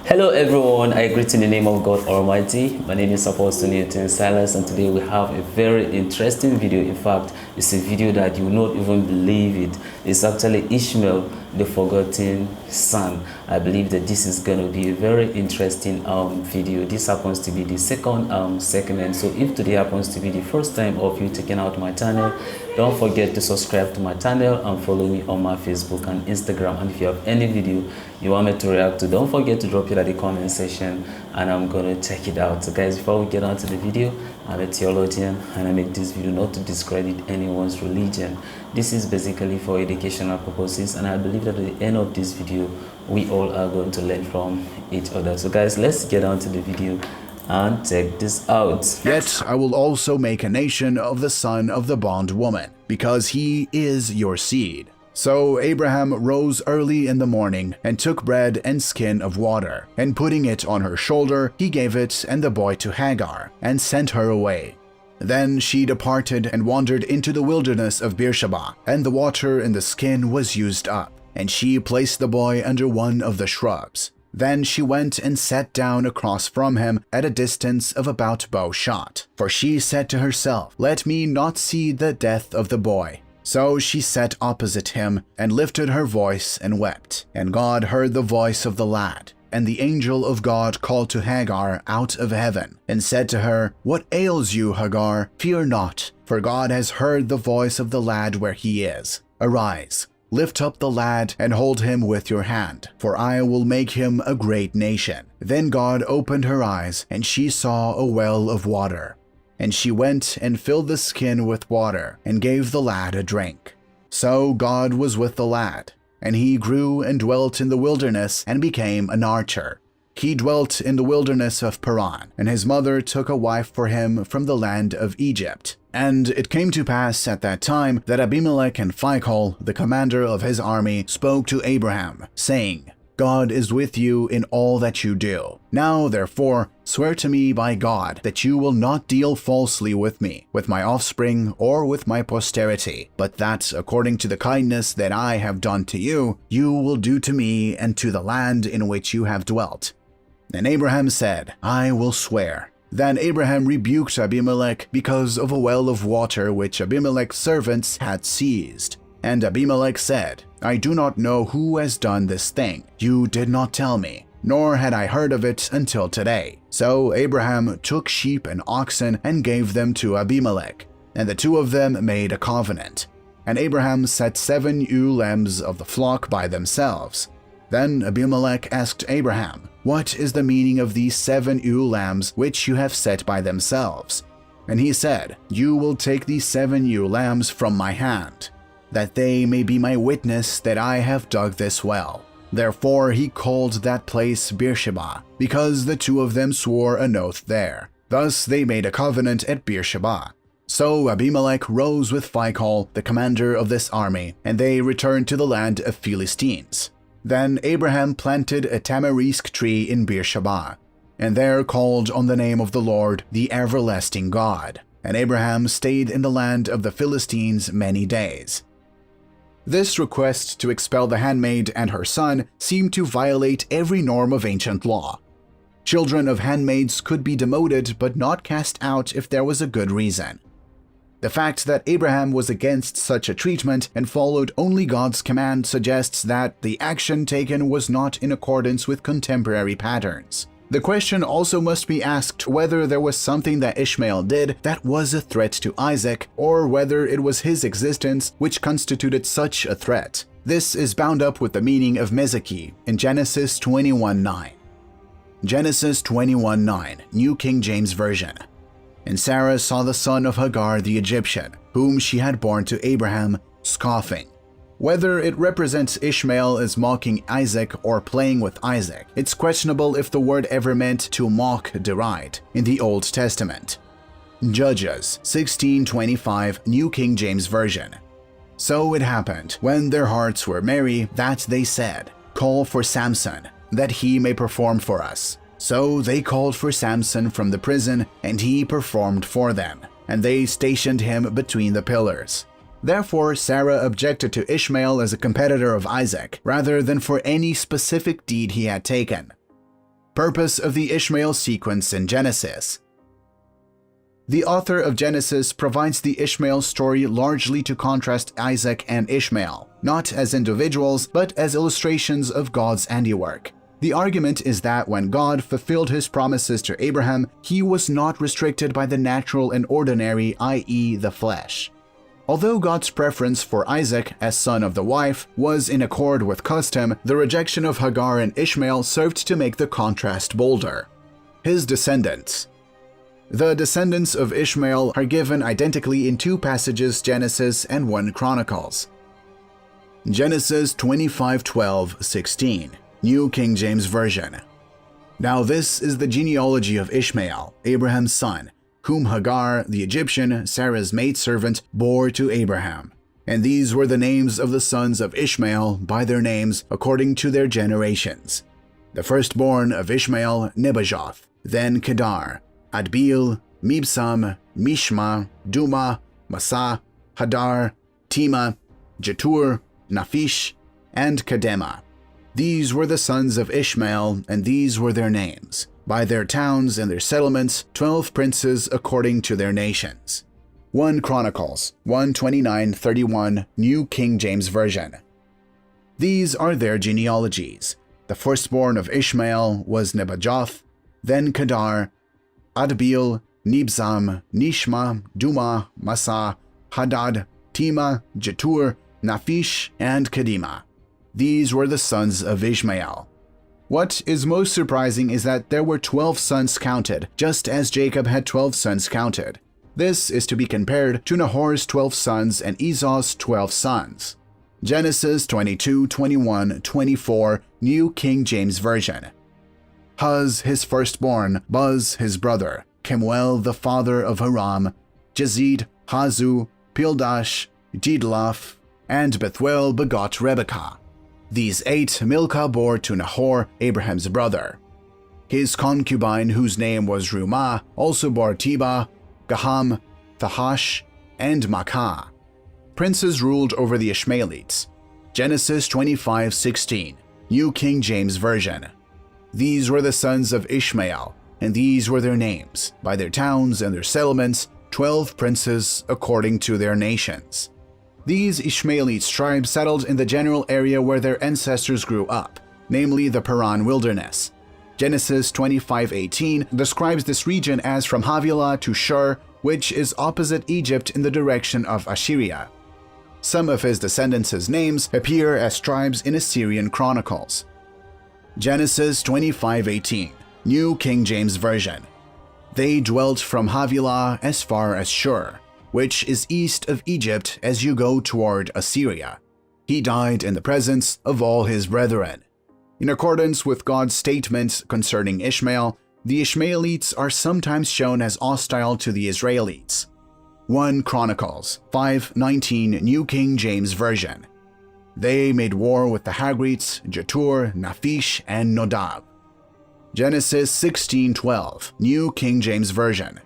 Hello everyone, I greet in the name of God Almighty. My name is Apostle Newton Silas, and today we have a very interesting video. In fact, it's a video that you will not even believe it. It's actually Ishmael, the forgotten son. I believe that this is going to be a very interesting video. This happens to be the second segment. So if today happens to be the first time of you checking out my channel, don't forget to subscribe to my channel and follow me on my Facebook and Instagram. And if you have any video you want me to react to, don't forget to drop it at the comment section and I'm gonna check it out. So guys, before we get on to the video, I'm a theologian and I make this video not to discredit anyone's religion. This is basically for educational purposes, and I believe that at the end of this video we all are going to learn from each other. So guys, let's get on to the video and check this out. Yet I will also make a nation of the son of the bondwoman, because he is your seed. So Abraham rose early in the morning and took bread and skin of water, and putting it on her shoulder, he gave it and the boy to Hagar, and sent her away. Then she departed and wandered into the wilderness of Beersheba, and the water in the skin was used up, and she placed the boy under one of the shrubs. Then she went and sat down across from him at a distance of about bow shot, for she said to herself, "Let me not see the death of the boy." So she sat opposite him and lifted her voice and wept. And God heard the voice of the lad. And the angel of God called to Hagar out of heaven and said to her, "What ails you, Hagar? Fear not, for God has heard the voice of the lad where he is. Arise, lift up the lad and hold him with your hand, for I will make him a great nation." Then God opened her eyes, and she saw a well of water. And she went and filled the skin with water, and gave the lad a drink. So God was with the lad, and he grew and dwelt in the wilderness and became an archer. He dwelt in the wilderness of Paran, and his mother took a wife for him from the land of Egypt. And it came to pass at that time that Abimelech and Phicol, the commander of his army, spoke to Abraham, saying, "God is with you in all that you do. Now, therefore, swear to me by God that you will not deal falsely with me, with my offspring, or with my posterity, but that, according to the kindness that I have done to you, you will do to me and to the land in which you have dwelt." And Abraham said, "I will swear." Then Abraham rebuked Abimelech because of a well of water which Abimelech's servants had seized. And Abimelech said, "I do not know who has done this thing. You did not tell me, nor had I heard of it until today." So Abraham took sheep and oxen and gave them to Abimelech, and the two of them made a covenant. And Abraham set 7 ewe lambs of the flock by themselves. Then Abimelech asked Abraham, "What is the meaning of these 7 ewe lambs which you have set by themselves?" And he said, "You will take these 7 ewe lambs from my hand, that they may be my witness that I have dug this well." Therefore he called that place Beersheba, because the two of them swore an oath there. Thus they made a covenant at Beersheba. So Abimelech rose with Phicol, the commander of this army, and they returned to the land of Philistines. Then Abraham planted a tamarisk tree in Beersheba, and there called on the name of the Lord, the everlasting God. And Abraham stayed in the land of the Philistines many days. This request to expel the handmaid and her son seemed to violate every norm of ancient law. Children of handmaids could be demoted but not cast out if there was a good reason. The fact that Abraham was against such a treatment and followed only God's command suggests that the action taken was not in accordance with contemporary patterns. The question also must be asked whether there was something that Ishmael did that was a threat to Isaac, or whether it was his existence which constituted such a threat. This is bound up with the meaning of Mezaki in Genesis 21:9. Genesis 21:9, New King James Version. "And Sarah saw the son of Hagar the Egyptian, whom she had borne to Abraham, scoffing." Whether it represents Ishmael as mocking Isaac or playing with Isaac, it's questionable if the word ever meant to mock, deride, in the Old Testament. Judges 16:25, New King James Version. "So it happened, when their hearts were merry, that they said, 'Call for Samson, that he may perform for us.' So they called for Samson from the prison, and he performed for them, and they stationed him between the pillars. Therefore, Sarah objected to Ishmael as a competitor of Isaac, rather than for any specific deed he had taken. Purpose of the Ishmael sequence in Genesis. The author of Genesis provides the Ishmael story largely to contrast Isaac and Ishmael, not as individuals but as illustrations of God's handiwork. The argument is that when God fulfilled his promises to Abraham, he was not restricted by the natural and ordinary, i.e., the flesh. Although God's preference for Isaac as son of the wife was in accord with custom, the rejection of Hagar and Ishmael served to make the contrast bolder. His descendants. The descendants of Ishmael are given identically in two passages, Genesis and 1 Chronicles. Genesis 25:12-16, New King James Version. Now this is the genealogy of Ishmael, Abraham's son, whom Hagar, the Egyptian, Sarah's maidservant, bore to Abraham. And these were the names of the sons of Ishmael by their names according to their generations. The firstborn of Ishmael, Nebajoth, then Kedar, Adbeel, Mibsam, Mishma, Duma, Massa, Hadar, Tima, Jetur, Naphish, and Kedema. These were the sons of Ishmael, and these were their names, by their towns and their settlements, 12 princes according to their nations. 1 Chronicles 1:29-31, New King James Version. These are their genealogies. The firstborn of Ishmael was Nebajoth, then Kedar, Adbeel, Nibzam, Nishma, Duma, Massa, Hadad, Tima, Jetur, Naphish, and Kedema. These were the sons of Ishmael. What is most surprising is that there were 12 sons counted, just as Jacob had 12 sons counted. This is to be compared to Nahor's 12 sons and Esau's 12 sons. Genesis 22:21-24, New King James Version. Huz his firstborn, Buz his brother, Kemuel the father of Haram, Jezid, Hazu, Pildash, Jidlaph, and Bethuel begot Rebekah. These 8 Milcah bore to Nahor, Abraham's brother. His concubine, whose name was Rumah, also bore Tebah, Gaham, Thahash, and Makkah. Princes ruled over the Ishmaelites. Genesis 25:16, New King James Version. These were the sons of Ishmael, and these were their names, by their towns and their settlements, 12 princes according to their nations. These Ishmaelite tribes settled in the general area where their ancestors grew up, namely the Paran wilderness. Genesis 25:18 describes this region as from Havilah to Shur, which is opposite Egypt in the direction of Assyria. Some of his descendants' names appear as tribes in Assyrian chronicles. Genesis 25:18, New King James Version. They dwelt from Havilah as far as Shur, which is east of Egypt as you go toward Assyria. He died in the presence of all his brethren. In accordance with God's statement concerning Ishmael, the Ishmaelites are sometimes shown as hostile to the Israelites. 1 Chronicles 5:19, New King James Version. They made war with the Hagrites, Jetur, Naphish, and Nodab. Genesis 16:12, New King James Version.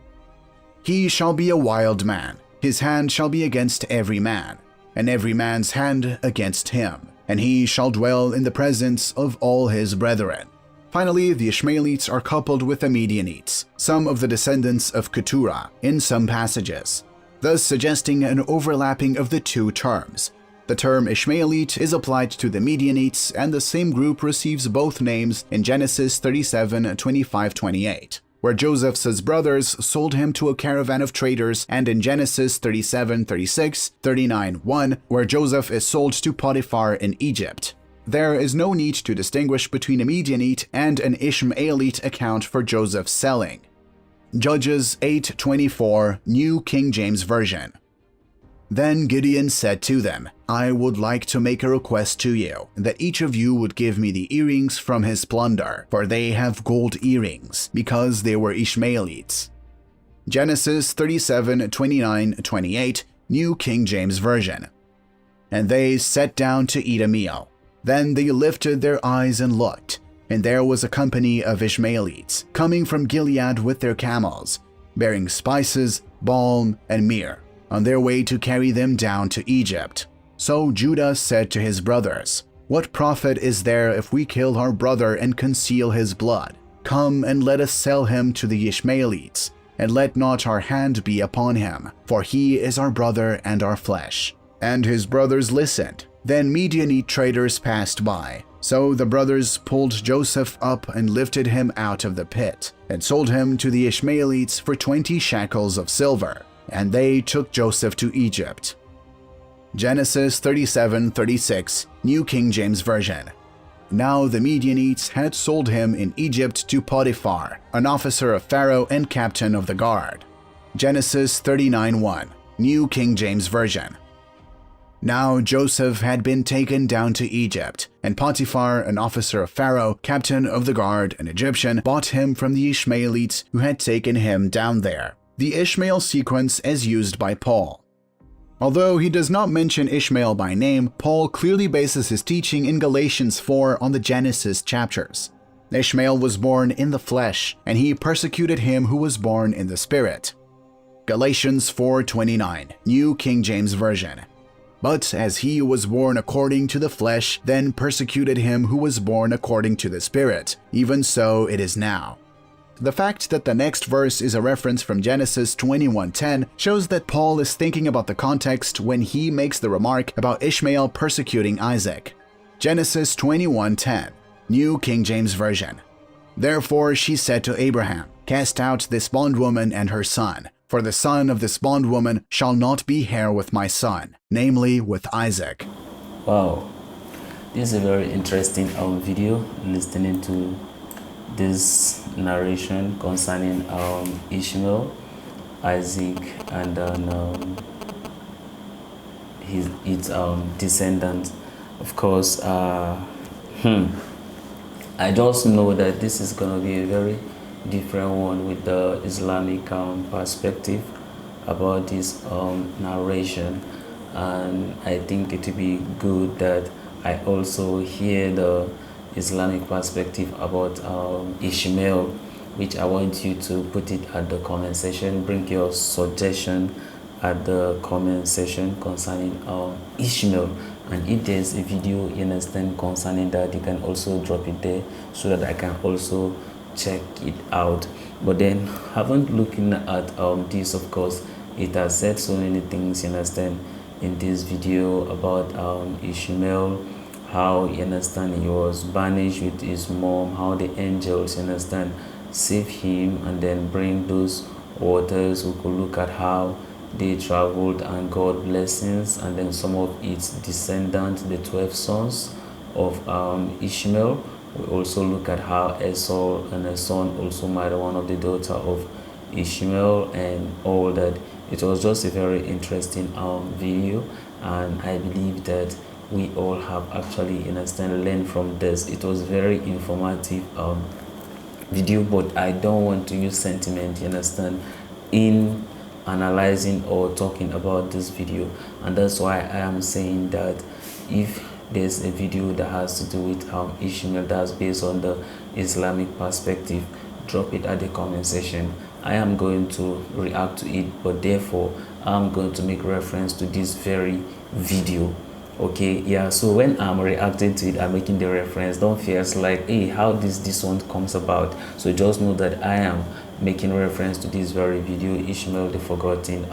He shall be a wild man, his hand shall be against every man, and every man's hand against him, and he shall dwell in the presence of all his brethren. Finally, the Ishmaelites are coupled with the Midianites, some of the descendants of Keturah, in some passages, thus suggesting an overlapping of the two terms. The term Ishmaelite is applied to the Midianites, and the same group receives both names in Genesis 37:25-28, where Joseph's brothers sold him to a caravan of traders, and in Genesis 37:36-39:1, where Joseph is sold to Potiphar in Egypt. There is no need to distinguish between a Midianite and an Ishmaelite account for Joseph's selling. Judges 8:24, New King James Version. Then Gideon said to them, I would like to make a request to you, that each of you would give me the earrings from his plunder, for they have gold earrings, because they were Ishmaelites. Genesis 37:29-28, New King James Version. And they sat down to eat a meal. Then they lifted their eyes and looked, and there was a company of Ishmaelites coming from Gilead with their camels, bearing spices, balm, and myrrh, on their way to carry them down to Egypt. So Judah said to his brothers, What profit is there if we kill our brother and conceal his blood? Come and let us sell him to the Ishmaelites, and let not our hand be upon him, for he is our brother and our flesh. And his brothers listened. Then Midianite traders passed by. So the brothers pulled Joseph up and lifted him out of the pit, and sold him to the Ishmaelites for 20 shekels of silver. And they took Joseph to Egypt. Genesis 37:36, New King James Version. Now the Midianites had sold him in Egypt to Potiphar, an officer of Pharaoh and captain of the guard. Genesis 39:1, New King James Version. Now Joseph had been taken down to Egypt, and Potiphar, an officer of Pharaoh, captain of the guard, an Egyptian, bought him from the Ishmaelites who had taken him down there. The Ishmael sequence as used by Paul. Although he does not mention Ishmael by name, Paul clearly bases his teaching in Galatians 4 on the Genesis chapters. Ishmael was born in the flesh, and he persecuted him who was born in the spirit. Galatians 4:29, New King James Version. But as he who was born according to the flesh then persecuted him who was born according to the Spirit, even so it is now. The fact that the next verse is a reference from Genesis 21:10 shows that Paul is thinking about the context when he makes the remark about Ishmael persecuting Isaac. Genesis 21:10, New King James Version. Therefore she said to Abraham, Cast out this bondwoman and her son, for the son of this bondwoman shall not be heir with my son, namely with Isaac. Wow, this is a very interesting video, listening to this narration concerning Ishmael, Isaac, and then his descendants. Of course, I just know that this is going to be a very different one with the Islamic perspective about this narration, and I think it would be good that I also hear the Islamic perspective about Ishmael, which I want you to put it at the comment section. Bring your suggestion at the comment section concerning Ishmael, and if there's a video you understand concerning that, you can also drop it there so that I can also check it out. But then, haven't looking at this, of course, it has said so many things, you understand, in this video about Ishmael, how, you understand, he was banished with his mom, how the angels, you understand, save him and then bring those waters. We could look at how they traveled and got blessings, and then some of its descendants, the 12 sons of Ishmael. We also look at how Esau and his son also married one of the daughter of Ishmael and all that. It was just a very interesting video, and I believe that we all have actually, you understand, learned from this. It was very informative video, but I don't want to use sentiment, you understand, in analyzing or talking about this video. And that's why I am saying that if there's a video that has to do with Ishmael that's based on the Islamic perspective, drop it at the comment section. I am going to react to it, but therefore I'm going to make reference to this very video. Okay, yeah, so when I'm reacting to it, I'm making the reference. Don't feel like, hey, how this one comes about. So just know that I am making reference to this very video, Ishmael the Forgotten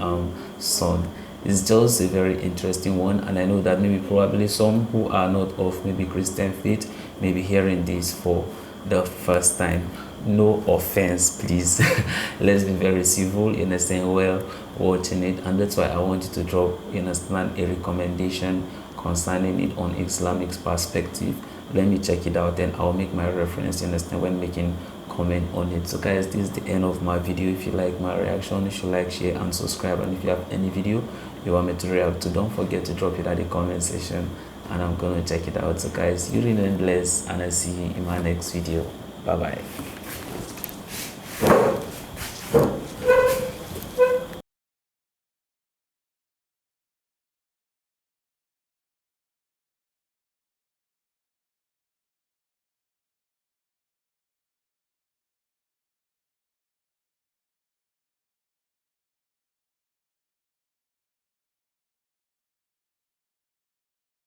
Son. It's just a very interesting one, and I know that maybe probably some who are not of maybe Christian faith may be hearing this for the first time. No offense, please. Let's be very civil, you understand, well watching it, and that's why I want you to drop, you understand, a recommendation concerning it on Islamic perspective. Let me check it out, then I'll make my reference, you understand, when making comment on it. So guys, this is the end of my video. If you like my reaction, you should like, share and subscribe, and if you have any video you want me to react to, don't forget to drop it at the comment section and I'm gonna check it out. So guys, you remain blessed, and I see you in my next video. Bye bye.